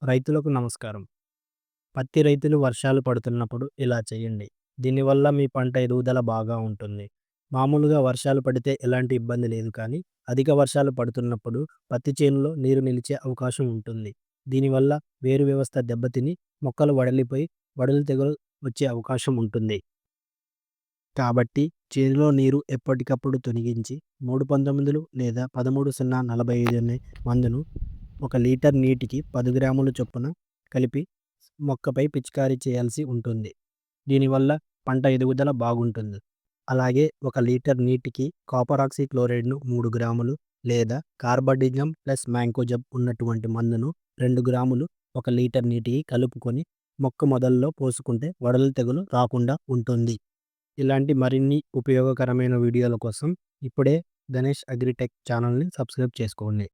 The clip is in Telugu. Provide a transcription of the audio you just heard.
రైతులకు నమస్కారం. పత్తి రైతులు వర్షాలు పడుతున్నప్పుడు ఇలా చేయండి. దీనివల్ల మీ పంట ఎదుగుదల బాగా ఉంటుంది. మామూలుగా వర్షాలు పడితే ఎలాంటి ఇబ్బంది లేదు కానీ, అధిక వర్షాలు పడుతున్నప్పుడు పత్తి చేనులో నీరు నిలిచే అవకాశం ఉంటుంది. దీనివల్ల వేరు వ్యవస్థ దెబ్బతిని మొక్కలు వడలిపోయి వడలు తెగులు వచ్చే అవకాశం ఉంటుంది. కాబట్టి చేనులో నీరు ఎప్పటికప్పుడు తొలగించి 319 లేదా 13,045 అనే మందును 1 లీటర్ నీటికి 10 గ్రాముల చొప్పున కలిపి మొక్కపై పిచికారీ చేయాల్సి ఉంటుంది. దీనివల్ల పంట ఎదుగుదల బాగుంటుంది. అలాగే 1 లీటర్ నీటికి కాపర్ ఆక్సీ క్లోరైడ్‌ను 3 గ్రాములు లేదా కార్బడిజమ్ ప్లస్ మ్యాంకోజబ్ ఉన్నటువంటి మందును 2 గ్రాములు 1 లీటర్ నీటికి కలుపుకొని మొక్క మొదల్లో పోసుకుంటే వడలు తెగులు రాకుండా ఉంటుంది. ఇలాంటి మరిన్ని ఉపయోగకరమైన వీడియోల కోసం ఇప్పుడే గణేష్ అగ్రిటెక్ ఛానల్‌ని సబ్స్క్రైబ్ చేసుకోండి.